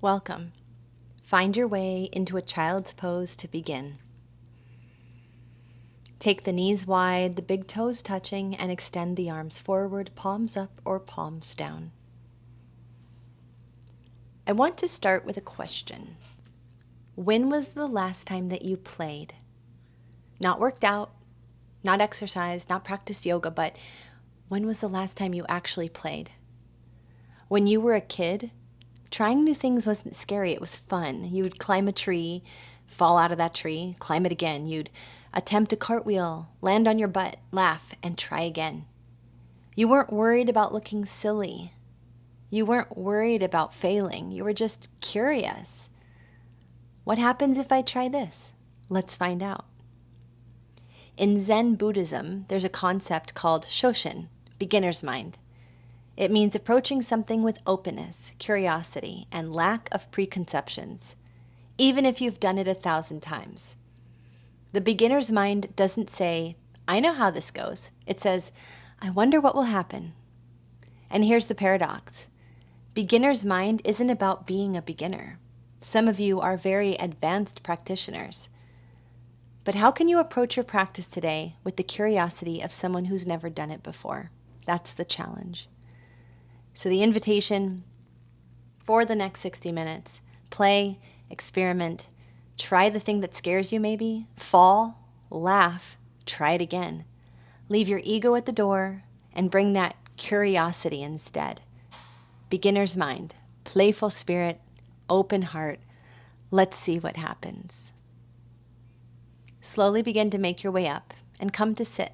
Welcome. Find your way into a child's pose to begin. Take the knees wide, the big toes touching, and extend the arms forward, palms up or palms down. I want to start with a question. When was the last time that you played? Not worked out, not exercised, not practiced yoga, but when was the last time you actually played? When you were a kid, trying new things wasn't scary, it was fun. You would climb a tree, fall out of that tree, climb it again. You'd attempt a cartwheel, land on your butt, laugh, and try again. You weren't worried about looking silly. You weren't worried about failing. You were just curious. What happens if I try this? Let's find out. In Zen Buddhism, there's a concept called Shoshin, beginner's mind. It means approaching something with openness, curiosity, and lack of preconceptions, even if you've done it 1,000 times. The beginner's mind doesn't say, I know how this goes. It says, I wonder what will happen. And here's the paradox. Beginner's mind isn't about being a beginner. Some of you are very advanced practitioners. But how can you approach your practice today with the curiosity of someone who's never done it before? That's the challenge. So the invitation for the next 60 minutes, play, experiment, try the thing that scares you maybe, fall, laugh, try it again. Leave your ego at the door and bring that curiosity instead. Beginner's mind, playful spirit, open heart. Let's see what happens. Slowly begin to make your way up and come to sit.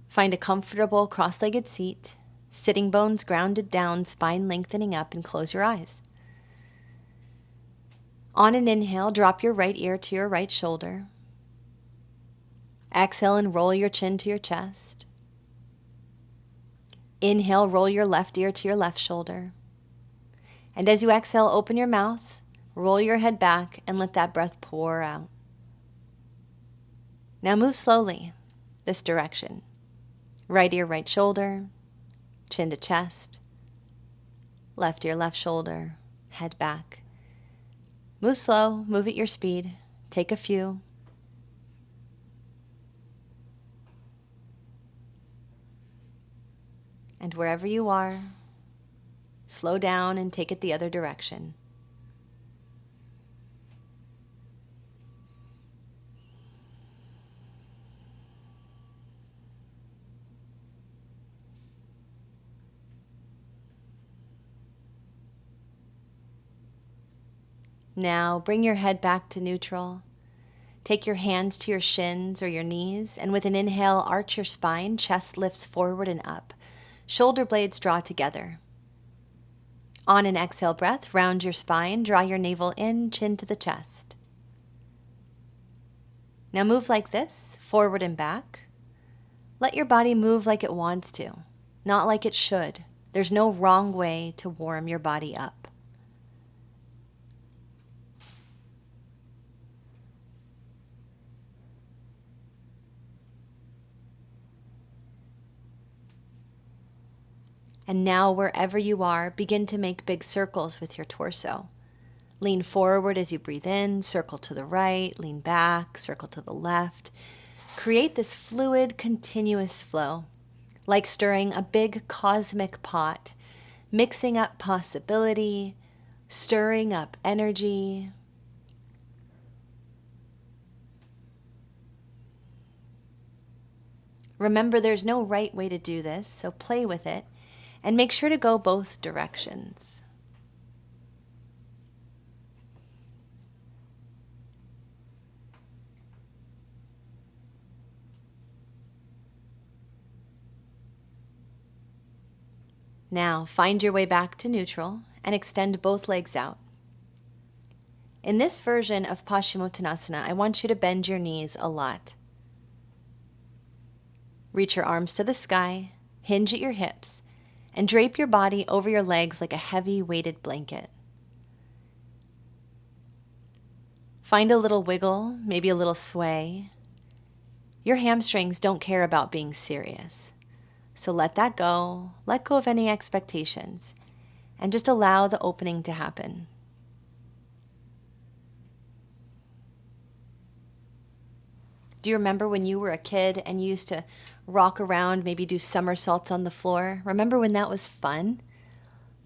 Find a comfortable cross-legged seat, sitting bones grounded down, spine lengthening up, and close your eyes. On an inhale, drop your right ear to your right shoulder. Exhale and roll your chin to your chest. Inhale, roll your left ear to your left shoulder. And as you exhale, open your mouth, roll your head back, and let that breath pour out. Now move slowly this direction. Right ear, right shoulder, chin to chest, left ear, left shoulder, head back. Move slow, move at your speed, take a few. And wherever you are, slow down and take it the other direction. Now bring your head back to neutral. Take your hands to your shins or your knees, and with an inhale, arch your spine, chest lifts forward and up. Shoulder blades draw together. On an exhale breath, round your spine, draw your navel in, chin to the chest. Now move like this, forward and back. Let your body move like it wants to, not like it should. There's no wrong way to warm your body up. And now, wherever you are, begin to make big circles with your torso. Lean forward as you breathe in, circle to the right, lean back, circle to the left. Create this fluid, continuous flow, like stirring a big cosmic pot, mixing up possibility, stirring up energy. Remember, there's no right way to do this, so play with it. And make sure to go both directions. Now, find your way back to neutral and extend both legs out. In this version of Paschimottanasana, I want you to bend your knees a lot. Reach your arms to the sky, hinge at your hips, and drape your body over your legs like a heavy weighted blanket. Find a little wiggle, maybe a little sway. Your hamstrings don't care about being serious. So let that go. Let go of any expectations. and just allow the opening to happen. Do you remember when you were a kid and you used to rock around, maybe do somersaults on the floor? Remember when that was fun?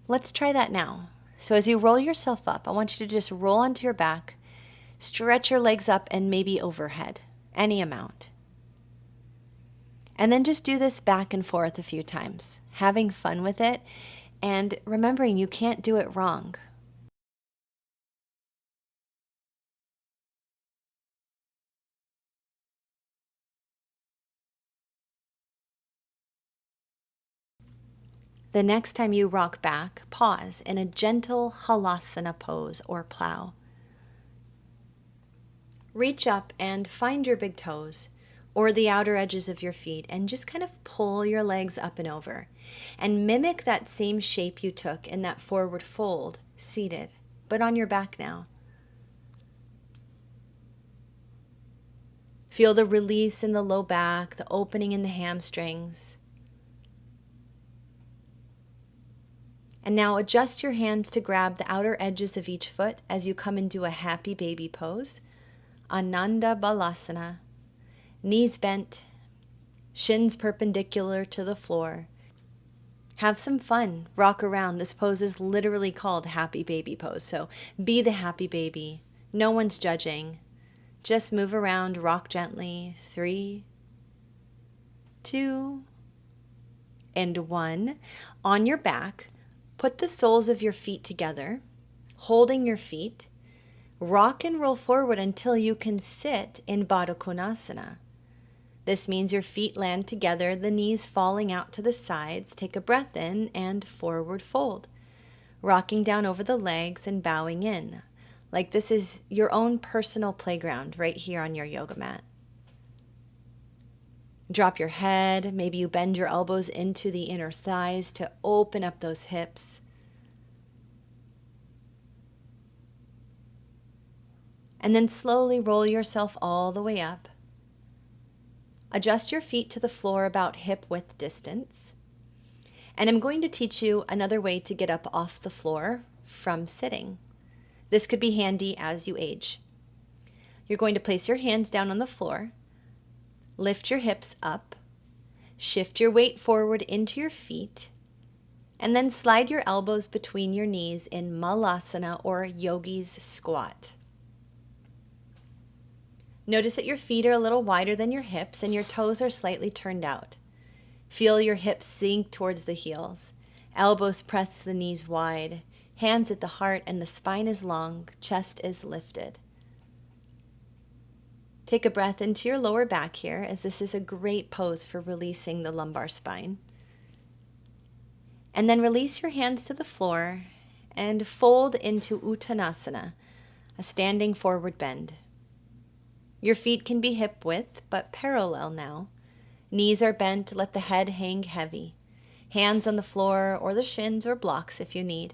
Let's try that now. So as you roll yourself up, I want you to just roll onto your back, stretch your legs up and maybe overhead, any amount. And then just do this back and forth a few times, having fun with it and remembering you can't do it wrong. The next time you rock back, pause in a gentle halasana pose or plow. Reach up and find your big toes or the outer edges of your feet and just kind of pull your legs up and over. And mimic that same shape you took in that forward fold, seated, but on your back now. Feel the release in the low back, the opening in the hamstrings. And now adjust your hands to grab the outer edges of each foot as you come into a happy baby pose. Ananda Balasana. Knees bent, shins perpendicular to the floor. Have some fun, rock around. This pose is literally called happy baby pose. So be the happy baby. No one's judging. Just move around, rock gently. 3, 2, and 1. On your back, put the soles of your feet together, holding your feet. Rock and roll forward until you can sit in Baddha Konasana. This means your feet land together, the knees falling out to the sides. Take a breath in and forward fold. Rocking down over the legs and bowing in. Like this is your own personal playground right here on your yoga mat. Drop your head. Maybe you bend your elbows into the inner thighs to open up those hips. And then slowly roll yourself all the way up. Adjust your feet to the floor about hip width distance. And I'm going to teach you another way to get up off the floor from sitting. This could be handy as you age. You're going to place your hands down on the floor, lift your hips up, shift your weight forward into your feet, and then slide your elbows between your knees in Malasana or Yogi's squat. Notice that your feet are a little wider than your hips and your toes are slightly turned out. Feel your hips sink towards the heels. Elbows press the knees wide. Hands at the heart and the spine is long. Chest is lifted. Take a breath into your lower back here, as this is a great pose for releasing the lumbar spine. And then release your hands to the floor and fold into Uttanasana, a standing forward bend. Your feet can be hip width, but parallel now. Knees are bent, let the head hang heavy. Hands on the floor or the shins or blocks if you need.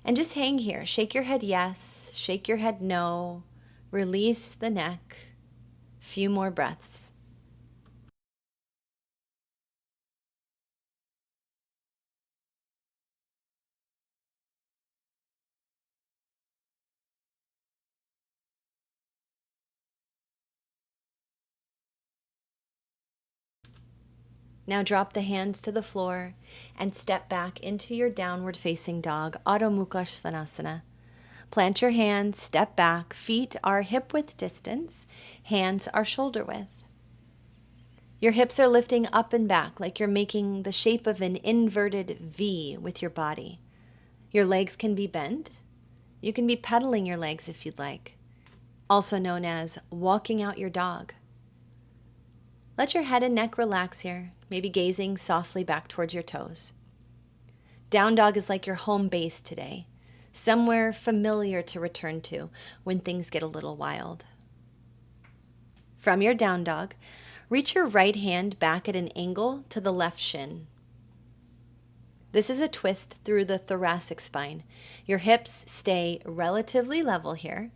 And just hang here. Shake your head yes, shake your head no. Release the neck. Few more breaths. Now drop the hands to the floor and step back into your downward facing dog, Adho Mukha Svanasana. Plant your hands, step back, feet are hip width distance, hands are shoulder width. Your hips are lifting up and back like you're making the shape of an inverted V with your body. Your legs can be bent. You can be pedaling your legs if you'd like, also known as walking out your dog. Let your head and neck relax here, maybe gazing softly back towards your toes. Down dog is like your home base today, somewhere familiar to return to when things get a little wild. From your down dog, reach your right hand back at an angle to the left shin. This is a twist through the thoracic spine. Your hips stay relatively level here.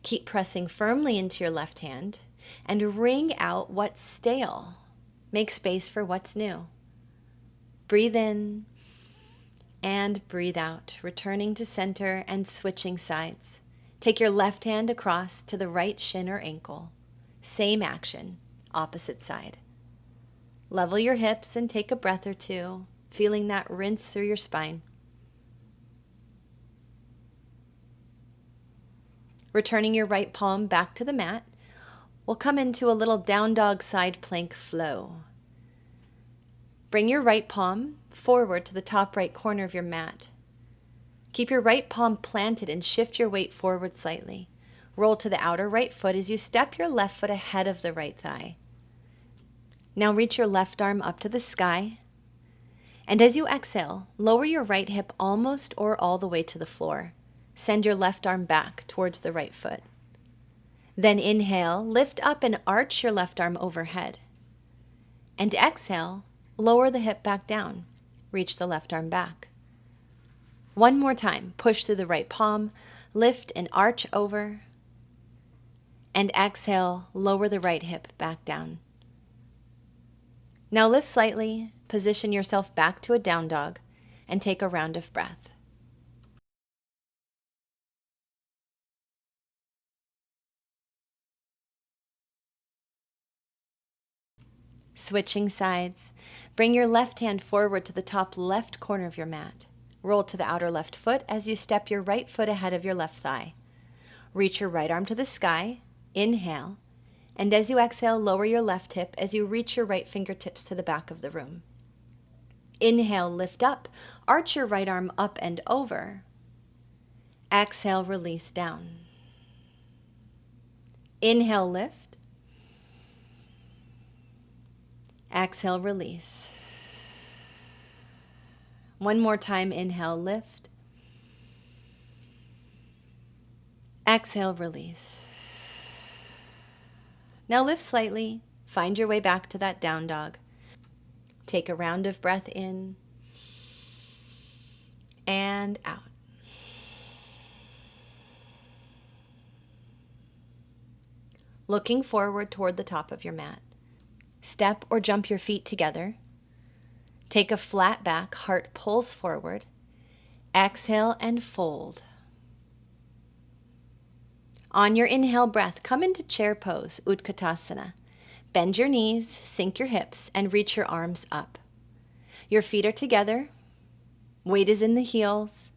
Keep pressing firmly into your left hand and wring out what's stale. Make space for what's new. Breathe in And breathe out, returning to center and switching sides. Take your left hand across to the right shin or ankle. Same action, opposite side. Level your hips and take a breath or two, feeling that rinse through your spine. Returning your right palm back to the mat, we'll come into a little down dog side plank flow. Bring your right palm forward to the top right corner of your mat. Keep your right palm planted and shift your weight forward slightly. Roll to the outer right foot as you step your left foot ahead of the right thigh. Now reach your left arm up to the sky. And as you exhale, lower your right hip almost or all the way to the floor. Send your left arm back towards the right foot. Then inhale, lift up and arch your left arm overhead. And exhale, lower the hip back down. Reach the left arm back. One more time, push through the right palm, lift and arch over. And exhale, lower the right hip back down. Now lift slightly, position yourself back to a down dog, and take a round of breath. Switching sides, bring your left hand forward to the top left corner of your mat. Roll to the outer left foot as you step your right foot ahead of your left thigh. Reach your right arm to the sky, inhale, and as you exhale, lower your left hip as you reach your right fingertips to the back of the room. Inhale, lift up, arch your right arm up and over. Exhale, release down. Inhale, lift. Exhale, release. One more time, inhale, lift. Exhale, release. Now lift slightly, find your way back to that down dog. Take a round of breath in and out. Looking forward toward the top of your mat. Step or jump your feet together. Take a flat back, heart pulls forward. Exhale and fold. On your inhale breath, come into chair pose, Utkatasana. Bend your knees, sink your hips, and reach your arms up. Your feet are together. Weight is in the heels.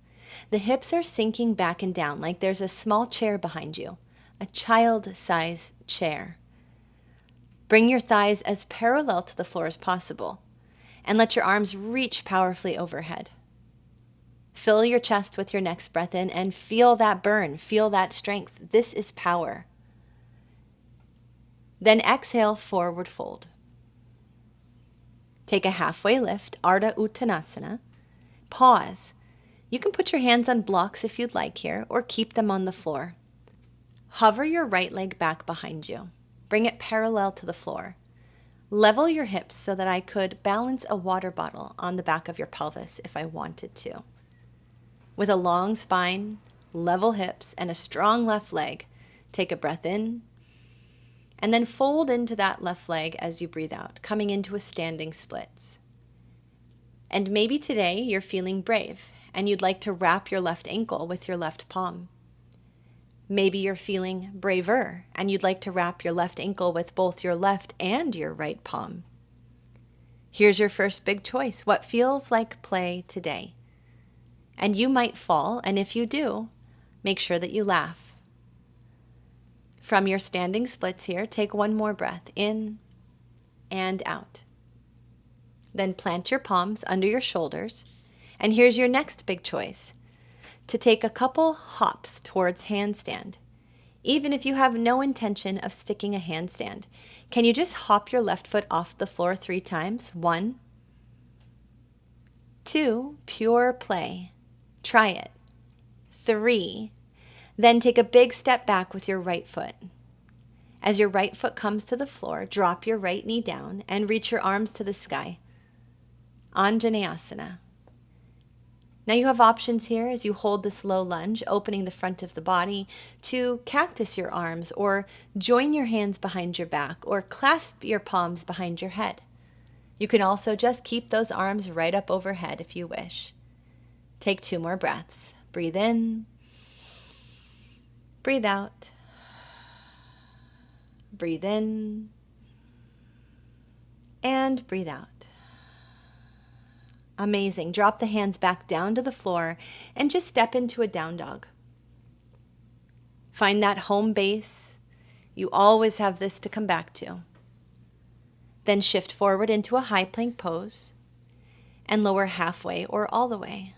The hips are sinking back and down like there's a small chair behind you, a child-size chair. Bring your thighs as parallel to the floor as possible, and let your arms reach powerfully overhead. Fill your chest with your next breath in and feel that burn, feel that strength. This is power. Then exhale, forward fold. Take a halfway lift, Ardha Uttanasana. Pause. You can put your hands on blocks if you'd like here, or keep them on the floor. Hover your right leg back behind you. Bring it parallel to the floor. Level your hips so that I could balance a water bottle on the back of your pelvis if I wanted to. With a long spine, level hips, and a strong left leg, take a breath in, and then fold into that left leg as you breathe out, coming into a standing splits. And maybe today you're feeling brave, and you'd like to wrap your left ankle with your left palm. Maybe you're feeling braver, and you'd like to wrap your left ankle with both your left and your right palm. Here's your first big choice. What feels like play today? And you might fall, and if you do, make sure that you laugh. From your standing splits here, take one more breath in and out. Then plant your palms under your shoulders, and here's your next big choice, to take a couple hops towards handstand. Even if you have no intention of sticking a handstand, can you just hop your left foot off the floor 3 times? 1, 2, pure play. Try it. 3, then take a big step back with your right foot. As your right foot comes to the floor, drop your right knee down and reach your arms to the sky. Anjaneyasana. Now you have options here as you hold this low lunge, opening the front of the body to cactus your arms, or join your hands behind your back, or clasp your palms behind your head. You can also just keep those arms right up overhead if you wish. Take 2 more breaths. Breathe in, breathe out, breathe in, and breathe out. Amazing. Drop the hands back down to the floor and just step into a down dog. Find that home base. You always have this to come back to. Then shift forward into a high plank pose and lower halfway or all the way.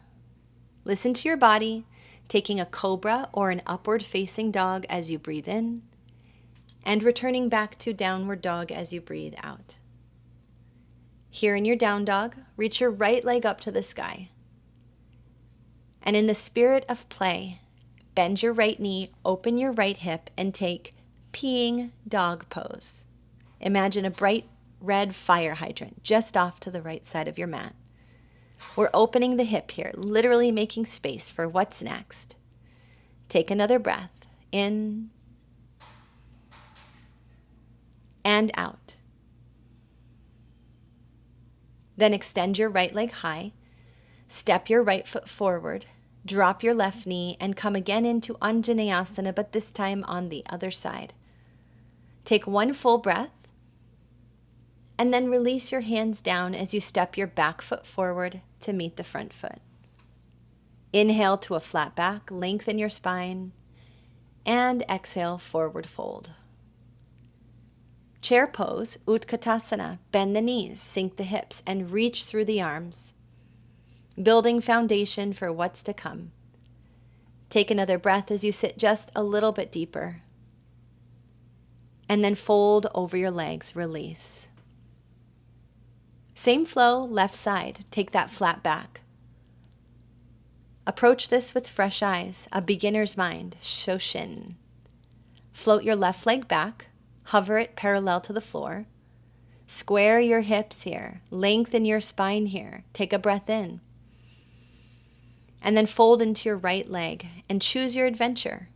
Listen to your body, taking a cobra or an upward facing dog as you breathe in and returning back to downward dog as you breathe out. Here in your down dog, reach your right leg up to the sky. And in the spirit of play, bend your right knee, open your right hip, and take peeing dog pose. Imagine a bright red fire hydrant just off to the right side of your mat. We're opening the hip here, literally making space for what's next. Take another breath in and out. Then extend your right leg high, step your right foot forward, drop your left knee, and come again into Anjaneyasana, but this time on the other side. Take 1 full breath, and then release your hands down as you step your back foot forward to meet the front foot. Inhale to a flat back, lengthen your spine, and exhale, forward fold. Chair pose, Utkatasana. Bend the knees, sink the hips, and reach through the arms, building foundation for what's to come. Take another breath as you sit just a little bit deeper. And then fold over your legs, release. Same flow, left side. Take that flat back. Approach this with fresh eyes, a beginner's mind, Shoshin. Float your left leg back. Hover it parallel to the floor. Square your hips here. Lengthen your spine here. Take a breath in. And then fold into your right leg and choose your adventure.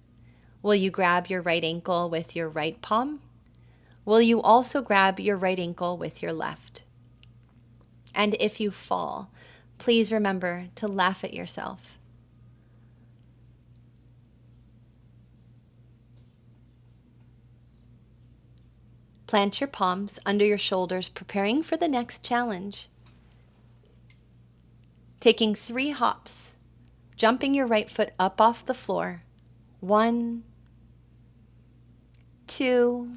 Will you grab your right ankle with your right palm? Will you also grab your right ankle with your left? And if you fall, please remember to laugh at yourself. Plant your palms under your shoulders, preparing for the next challenge. Taking 3 hops, jumping your right foot up off the floor. 1, 2,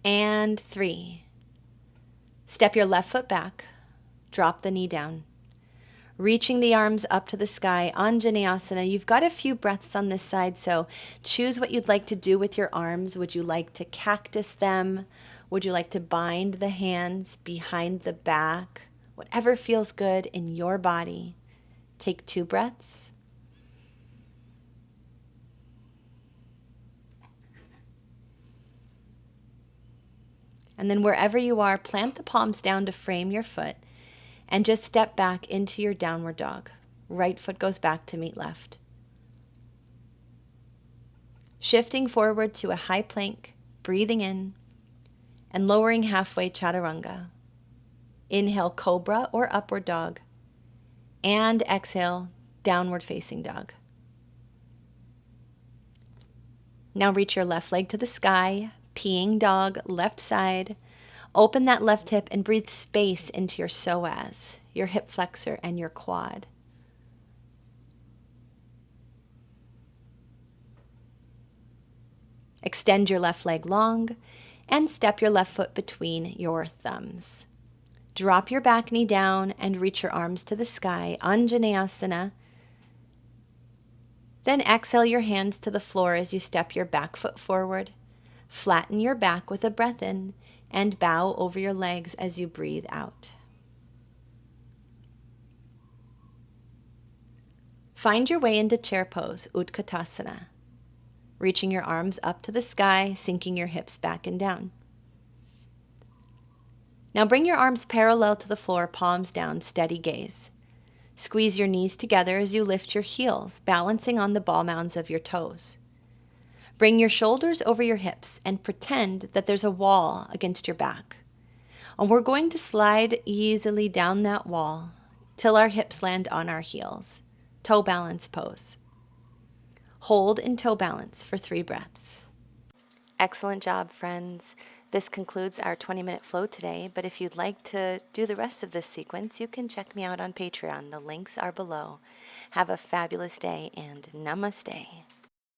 and 3. Step your left foot back, drop the knee down. Reaching the arms up to the sky, Anjaneyasana. You've got a few breaths on this side, so choose what you'd like to do with your arms. Would you like to cactus them? Would you like to bind the hands behind the back? Whatever feels good in your body. Take 2 breaths. And then wherever you are, plant the palms down to frame your foot. And just step back into your downward dog. Right foot goes back to meet left. Shifting forward to a high plank, breathing in, and lowering halfway chaturanga. Inhale, cobra or upward dog. And exhale, downward facing dog. Now reach your left leg to the sky, peeing dog, left side. Open that left hip and breathe space into your psoas, your hip flexor, and your quad. Extend your left leg long and step your left foot between your thumbs. Drop your back knee down and reach your arms to the sky, Anjaneyasana. Then exhale your hands to the floor as you step your back foot forward. Flatten your back with a breath in and bow over your legs as you breathe out. Find your way into chair pose, Utkatasana. Reaching your arms up to the sky, sinking your hips back and down. Now bring your arms parallel to the floor, palms down, steady gaze. Squeeze your knees together as you lift your heels, balancing on the ball mounds of your toes. Bring your shoulders over your hips and pretend that there's a wall against your back. And we're going to slide easily down that wall, till our hips land on our heels. Toe balance pose. Hold in toe balance for 3 breaths. Excellent job, friends. This concludes our 20-minute flow today, but if you'd like to do the rest of this sequence, you can check me out on Patreon. The links are below. Have a fabulous day and namaste.